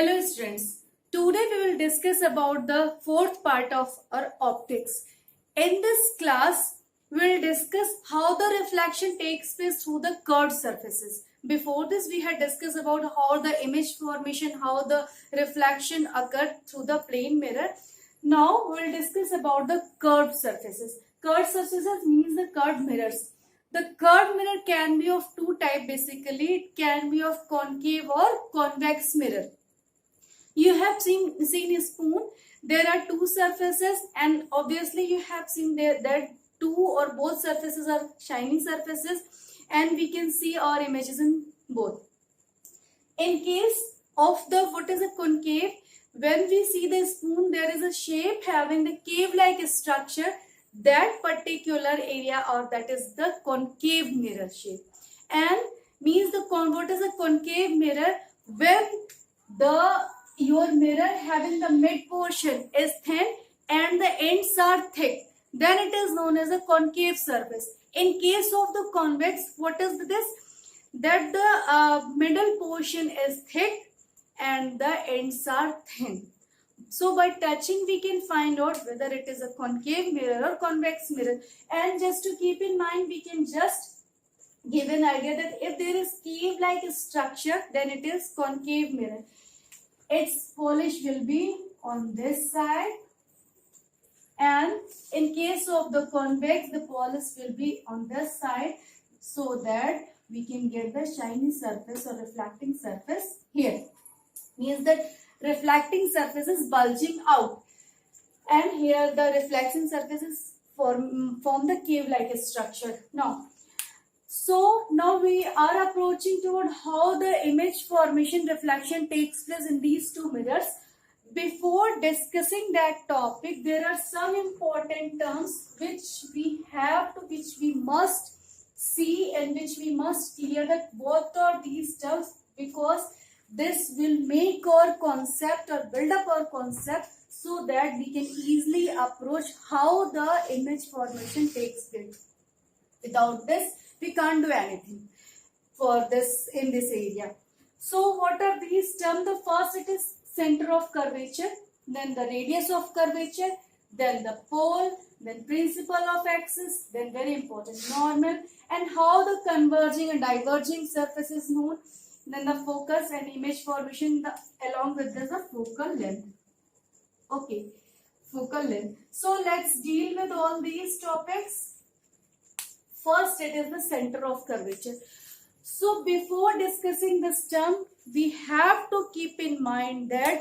Hello students, today we will discuss about the fourth part of our optics. In this class, we will discuss how the reflection takes place through the curved surfaces. Before this, we had discussed about how the image formation, how the reflection occurred through the plane mirror. Now we will discuss about the curved surfaces. Curved surfaces means the curved mirrors. The curved mirror can be of two types basically. It can be of concave or convex mirror. You have seen a spoon. There are two surfaces, and obviously you have seen there that two or both surfaces are shiny surfaces, and we can see our images in both. In case of the what is a concave, when we see the spoon, there is a shape having the cave-like structure. That particular area, or that is the concave mirror shape, and means the what is a concave mirror when your mirror having the mid portion is thin and the ends are thick, then it is known as a concave surface. In case of the convex, what is this? That the middle portion is thick and the ends are thin. So by touching we can find out whether it is a concave mirror or convex mirror. And just to keep in mind, we can just give an idea that if there is cave-like structure, then it is concave mirror. Its polish will be on this side, and in case of the convex, the polish will be on this side, so that we can get the shiny surface or reflecting surface here. Means that reflecting surface is bulging out, and here the reflection surfaces form the cave-like structure. So now we are approaching toward how the image formation reflection takes place in these two mirrors. Before discussing that topic, there are some important terms which we must see and which we must clear that what are these terms, because this will make our concept or build up our concept so that we can easily approach how the image formation takes place. Without this, we can't do anything for this in this area. So what are these terms? The first, it is center of curvature, then the radius of curvature, then the pole, then principal of axis, then very important normal, and how the converging and diverging surface is known, then the focus and image formation along with this the focal length. Okay, focal length. So let's deal with all these topics. First, it is the center of curvature. So before discussing this term, we have to keep in mind that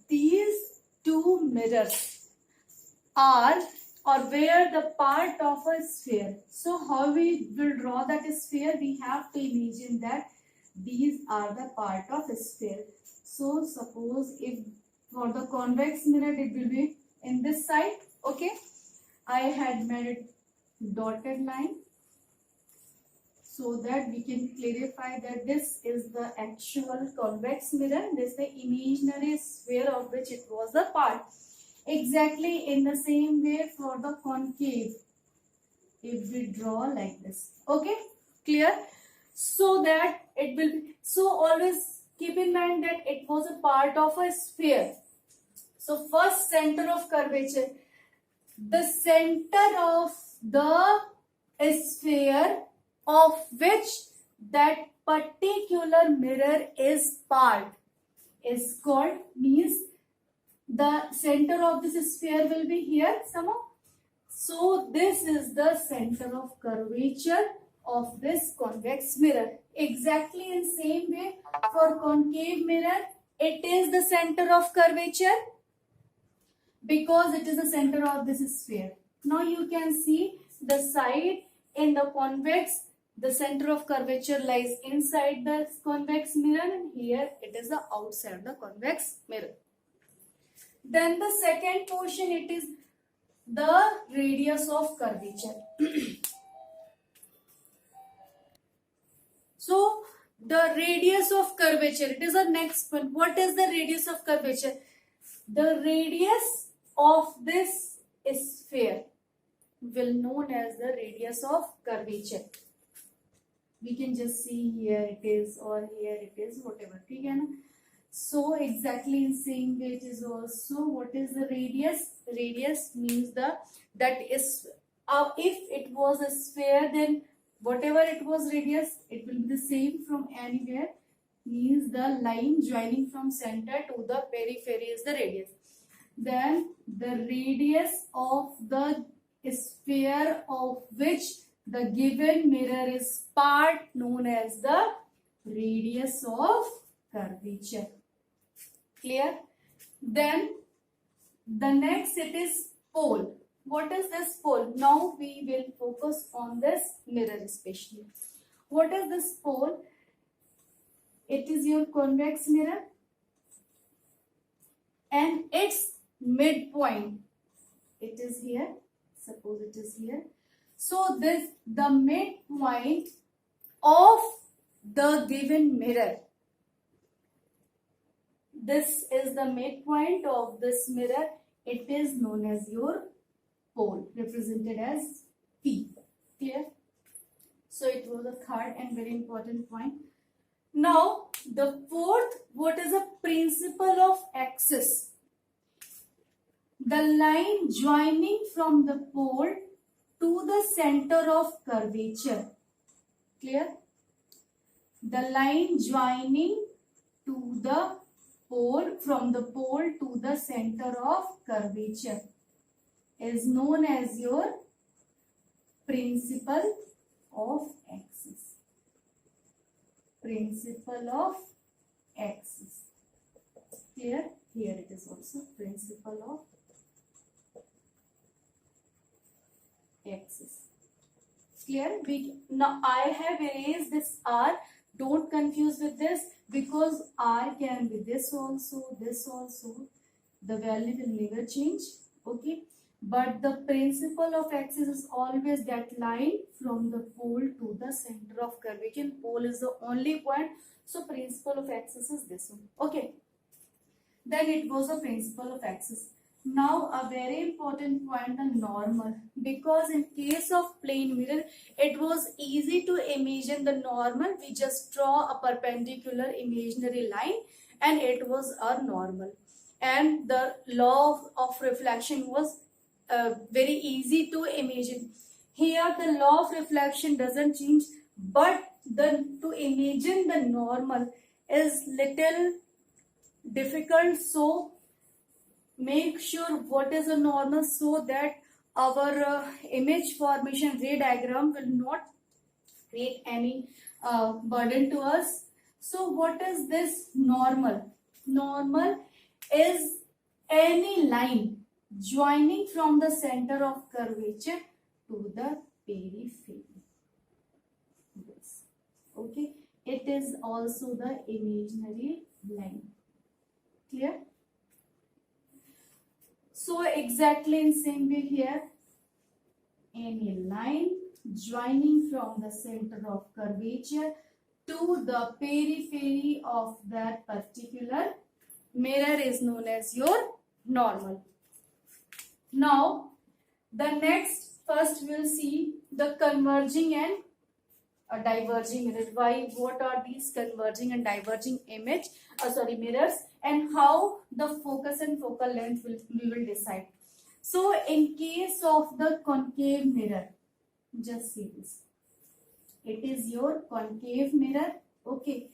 these two mirrors are or were the part of a sphere. So how we will draw that sphere? We have to imagine that these are the part of a sphere. So suppose if for the convex mirror it will be in this side. Okay, I had made it dotted line so that we can clarify that this is the actual convex mirror, this is the imaginary sphere of which it was a part. Exactly in the same way for the concave, if we draw like this. Okay, clear? So that it will be, so always keep in mind that it was a part of a sphere. So first, center of curvature. The center of the sphere of which that particular mirror is part is called, means the center of this sphere will be here somehow. So this is the center of curvature of this convex mirror. Exactly in same way for concave mirror, it is the center of curvature because it is the center of this sphere. Now you can see the side in the convex, the center of curvature lies inside the convex mirror, and here it is the outside the convex mirror. Then the second portion, it is the radius of curvature. So the radius of curvature, it is the next one. What is the radius of curvature? The radius of this sphere will known as the radius of curvature. We can just see here it is or here it is, whatever. ठीक है ना? So exactly in same way it is also, what is the radius? Radius means that is, if it was a sphere, then whatever it was radius, it will be the same from anywhere, means the line joining from center to the periphery is the radius. Then the radius of the sphere of which the given mirror is part known as the radius of curvature. Clear? Then the next it is pole. What is this pole? Now we will focus on this mirror especially. What is this pole? It is your convex mirror and its midpoint, it is here. Suppose it is here. So this the midpoint of the given mirror. This is the midpoint of this mirror. It is known as your pole, represented as P. Clear? So it was a third and very important point. Now the fourth, what is the principle of axis? The line joining from the pole to the center of curvature. Clear? The line joining to the pole, from the pole to the center of curvature is known as your principle of axis. Principle of axis. Clear? Here it is also principle of axis. Clear? Now I have erased this R. Don't confuse with this, because R can be this also. The value will never change. Okay. But the principle of axis is always that line from the pole to the center of curvature. Pole is the only point. So principle of axis is this one. Okay. Then it was the principle of axis. Now a very important point, the normal, because in case of plane mirror it was easy to imagine the normal. We just draw a perpendicular imaginary line and it was a normal, and the law of reflection was very easy to imagine. Here the law of reflection doesn't change, but to imagine the normal is little difficult. So make sure what is a normal, so that our image formation ray diagram will not create any burden to us. So what is this normal? Normal is any line joining from the center of curvature to the periphery. Yes. Okay. It is also the imaginary line. Clear? So exactly in same way here, any line joining from the center of curvature to the periphery of that particular mirror is known as your normal. Now the next, first we'll see the converging and diverging mirror. Why? What are these converging and diverging mirrors, and how the focus and focal length we will decide. So in case of the concave mirror, just see this. It is your concave mirror. Okay.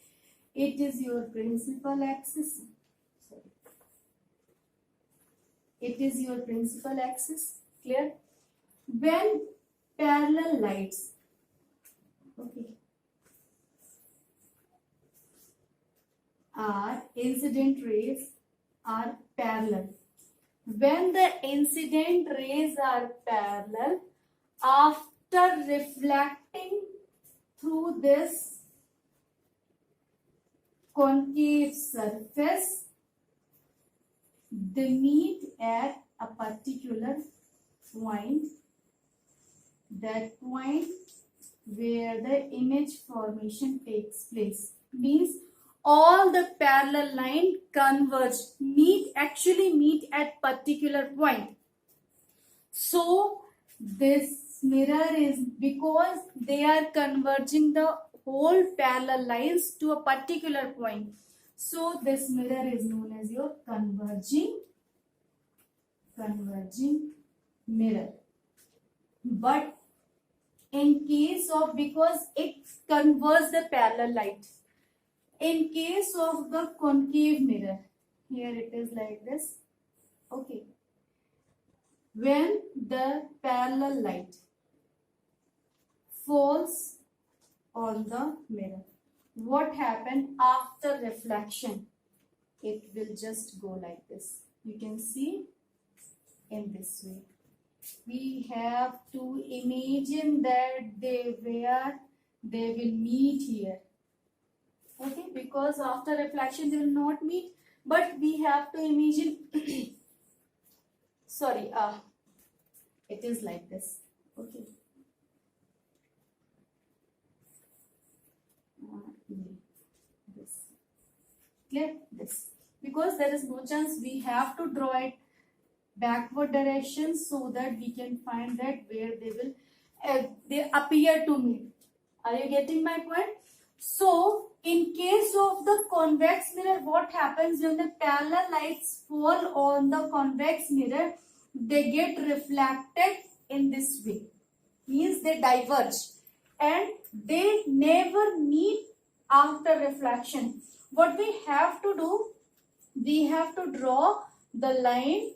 It is your principal axis. Sorry. It is your principal axis. Clear? When parallel lights, okay, our incident rays are parallel. When the incident rays are parallel, after reflecting through this concave surface, they meet at a particular point, that point where the image formation takes place. Means all the parallel line converge, actually meet at particular point. So this mirror is, because they are converging the whole parallel lines to a particular point. So this mirror is known as your converging mirror. But in case of, because it converts the parallel light, in case of the concave mirror, here it is like this. Okay, when the parallel light falls on the mirror, what happened after reflection? It will just go like this. You can see in this way. We have to imagine that they will meet here. Okay, because after reflection they will not meet, but we have to imagine sorry, it is like this. Okay, this clear, this, because there is no chance, we have to draw it backward direction so that we can find that where they will they appear to meet. Are you getting my point? So in case of the convex mirror, what happens when the parallel lights fall on the convex mirror? They get reflected in this way, means they diverge and they never meet after reflection. What we have to do, we have to draw the line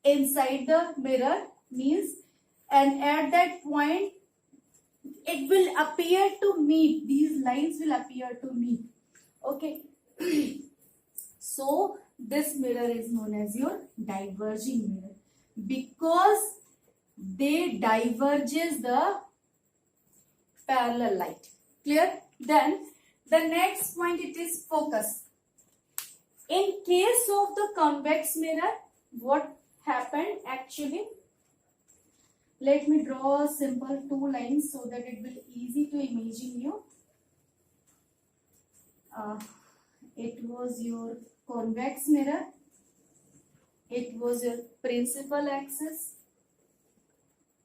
inside the mirror, means, and at that point it will appear to meet, these lines will appear to meet. Okay. So this mirror is known as your diverging mirror, because they diverges the parallel light. Clear? Then the next point, it is focus. In case of the convex mirror, what happened actually? Let me draw a simple two lines so that it will easy to imagine you. It was your convex mirror. It was your principal axis.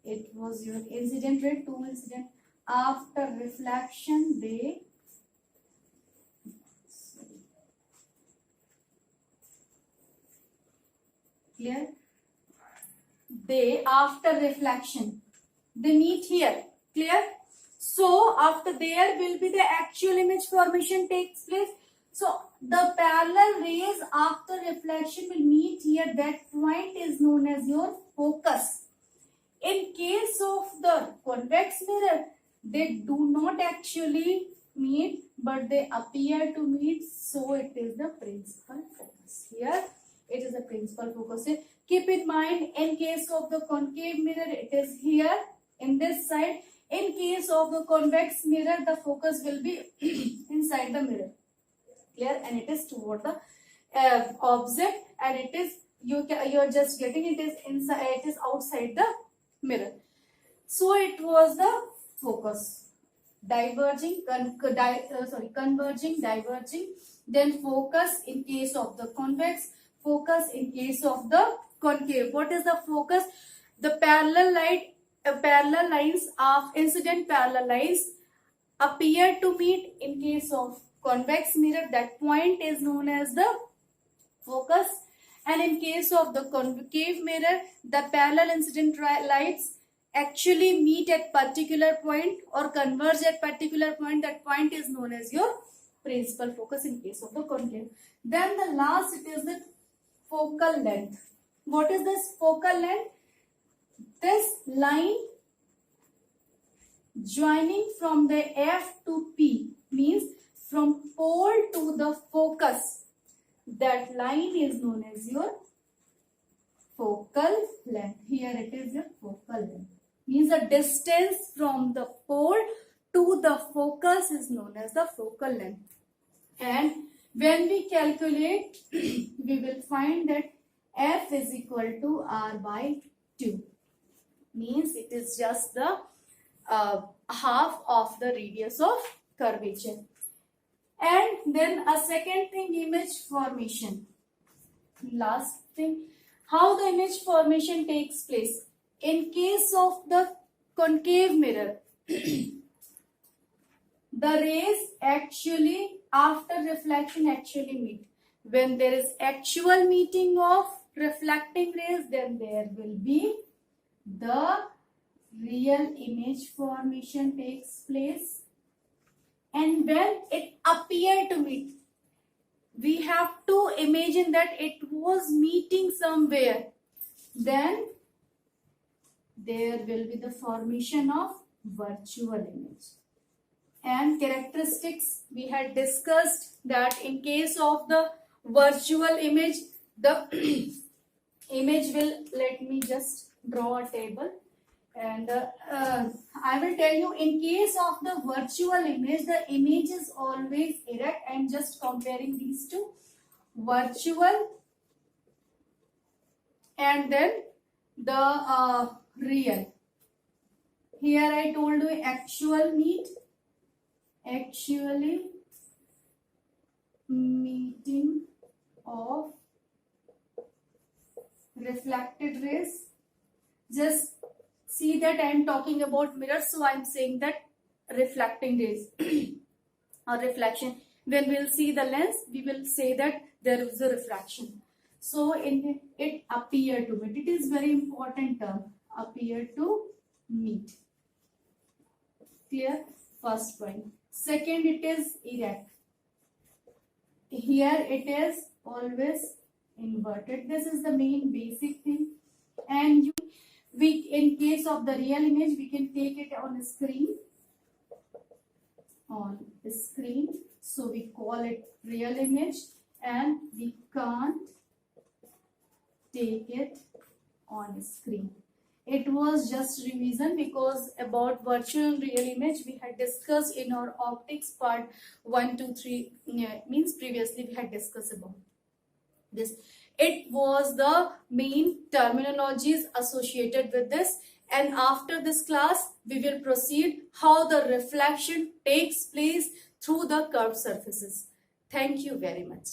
It was your incident ray, two incident. After reflection, they clear? They, after reflection, they meet here. Clear? So after there will be the actual image formation takes place. So the parallel rays after reflection will meet here. That point is known as your focus. In case of the convex mirror, they do not actually meet, but they appear to meet. So it is the principal focus. Here it is the principal focus. Keep in mind, in case of the concave mirror, it is here in this side. In case of the convex mirror, the focus will be inside the mirror. Clear? And it is toward the object, and it is you are just getting it is inside. It is outside the mirror. So it was the focus. Diverging, converging, diverging. Then focus in case of the convex. Focus in case of the concave. What is the focus? The parallel light, parallel lines of incident parallel lines appear to meet. In case of convex mirror, that point is known as the focus. And in case of the concave mirror, the parallel incident lights actually meet at particular point or converge at particular point. That point is known as your principal focus in case of the concave. Then the last, it is the focal length. What is this focal length? This line joining from the F to P, means from pole to the focus. That line is known as your focal length. Here it is your focal length. Means the distance from the pole to the focus is known as the focal length. And when we calculate, we will find that F is equal to R by 2. Means it is just the half of the radius of curvature. And then a second thing, image formation. Last thing, how the image formation takes place. In case of the concave mirror, the rays actually after reflection actually meet. When there is actual meeting of reflecting rays, then there will be the real image formation takes place. And when it appear to meet, we have to imagine that it was meeting somewhere. Then there will be the formation of virtual image. And characteristics, we had discussed that in case of the virtual image, the image will, let me just draw a table, and I will tell you, in case of the virtual image, the image is always erect. And just comparing these two, virtual and then the real. Here I told you actually meeting of reflected rays. Just see that I am talking about mirror, so I am saying that reflecting rays or reflection. When we will see the lens, we will say that there is a refraction. So in it appear to meet. It is very important term, appear to meet. Clear? First point. Second, it is erect. Here it is always inverted. This is the main basic thing. And we, in case of the real image, we can take it on screen. So we call it real image, and we can't take it on screen. It was just revision, because about virtual real image we had discussed in our optics part 1, 2, 3. Means previously we had discussed about this. It was the main terminologies associated with this. And after this class, we will proceed how the reflection takes place through the curved surfaces. Thank you very much.